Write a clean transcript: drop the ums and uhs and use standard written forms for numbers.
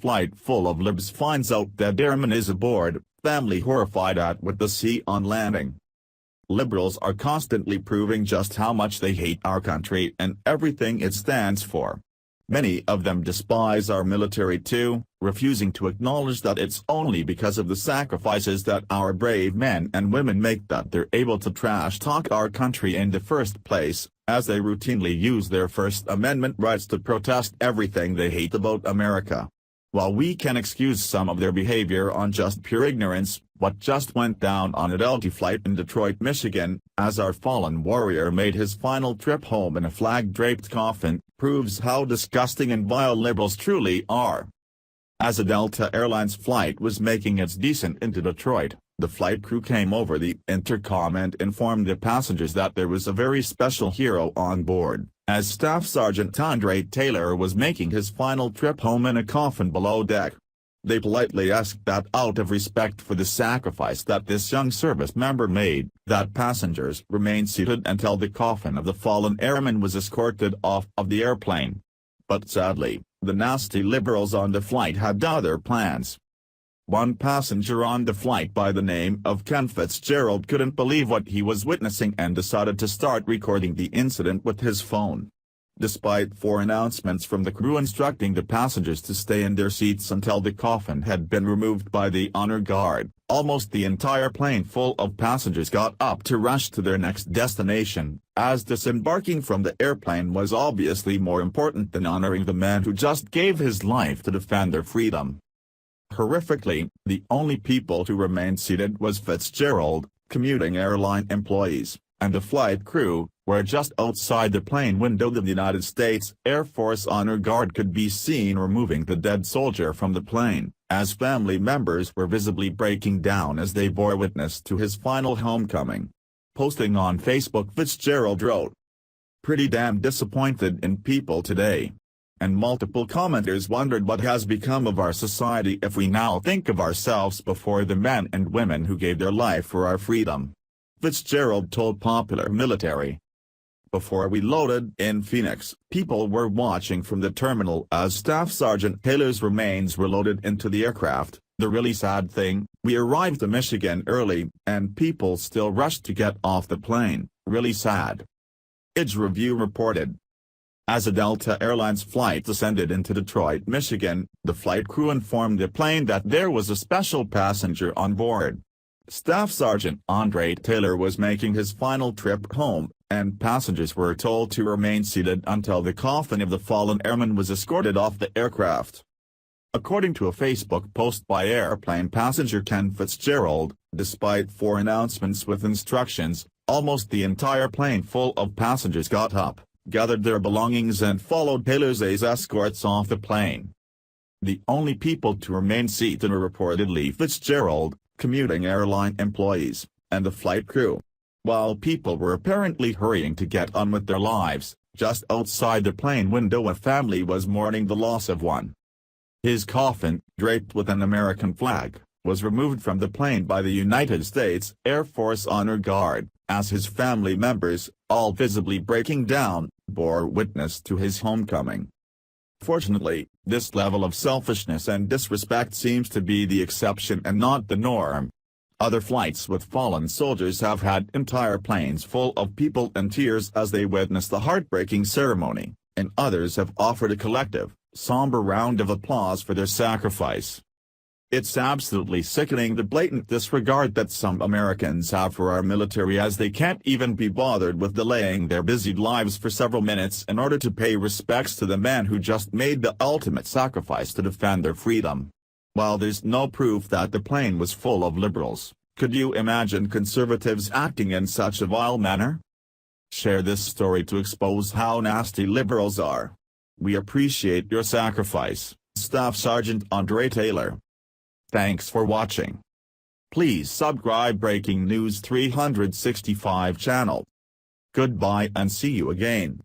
flight full of Libs finds out that Airman is aboard, family horrified at what they see on landing. Liberals are constantly proving just how much they hate our country and everything it stands for. Many of them despise our military too, refusing to acknowledge that it's only because of the sacrifices that our brave men and women make that they're able to trash talk our country in the first place, as they routinely use their First Amendment rights to protest everything they hate about America. While we can excuse some of their behavior on just pure ignorance, what just went down on a Delta flight in Detroit, Michigan, as our fallen warrior made his final trip home in a flag-draped coffin, proves how disgusting and vile liberals truly are. As a Delta Airlines flight was making its descent into Detroit, the flight crew came over the intercom and informed the passengers that there was a very special hero on board, as Staff Sergeant Andre Taylor was making his final trip home in a coffin below deck. They politely asked that out of respect for the sacrifice that this young service member made, that passengers remain seated until the coffin of the fallen airman was escorted off of the airplane. But sadly, the nasty liberals on the flight had other plans. One passenger on the flight by the name of Ken Fitzgerald couldn't believe what he was witnessing and decided to start recording the incident with his phone. Despite 4 announcements from the crew instructing the passengers to stay in their seats until the coffin had been removed by the honor guard, almost the entire plane full of passengers got up to rush to their next destination, as disembarking from the airplane was obviously more important than honoring the man who just gave his life to defend their freedom. Horrifically, the only people to remain seated was Fitzgerald, commuting airline employees, and the flight crew, where just outside the plane window the United States Air Force Honor Guard could be seen removing the dead soldier from the plane, as family members were visibly breaking down as they bore witness to his final homecoming. Posting on Facebook, Fitzgerald wrote, "Pretty damn disappointed in people today." And multiple commenters wondered what has become of our society if we now think of ourselves before the men and women who gave their life for our freedom. Fitzgerald told Popular Military. Before we loaded in Phoenix, people were watching from the terminal as Staff Sergeant Taylor's remains were loaded into the aircraft. The really sad thing, we arrived to Michigan early, and people still rushed to get off the plane. Really sad. Edge Review reported. As a Delta Airlines flight descended into Detroit, Michigan, the flight crew informed the plane that there was a special passenger on board. Staff Sergeant Andre Taylor was making his final trip home, and passengers were told to remain seated until the coffin of the fallen airman was escorted off the aircraft. According to a Facebook post by airplane passenger Ken Fitzgerald, despite 4 announcements with instructions, almost the entire plane full of passengers got up, gathered their belongings and followed Taylor's escorts off the plane. The only people to remain seated were reportedly Fitzgerald, commuting airline employees, and the flight crew. While people were apparently hurrying to get on with their lives, just outside the plane window a family was mourning the loss of one. His coffin, draped with an American flag, was removed from the plane by the United States Air Force Honor Guard, as his family members, all visibly breaking down, bore witness to his homecoming. Fortunately, this level of selfishness and disrespect seems to be the exception and not the norm. Other flights with fallen soldiers have had entire planes full of people in tears as they witness the heartbreaking ceremony, and others have offered a collective, somber round of applause for their sacrifice. It's absolutely sickening the blatant disregard that some Americans have for our military, as they can't even be bothered with delaying their busy lives for several minutes in order to pay respects to the man who just made the ultimate sacrifice to defend their freedom. While there's no proof that the plane was full of liberals, could you imagine conservatives acting in such a vile manner? Share this story to expose how nasty liberals are. We appreciate your sacrifice, Staff Sergeant Andre Taylor. Thanks for watching. Please subscribe Breaking News 365 channel. Goodbye and see you again.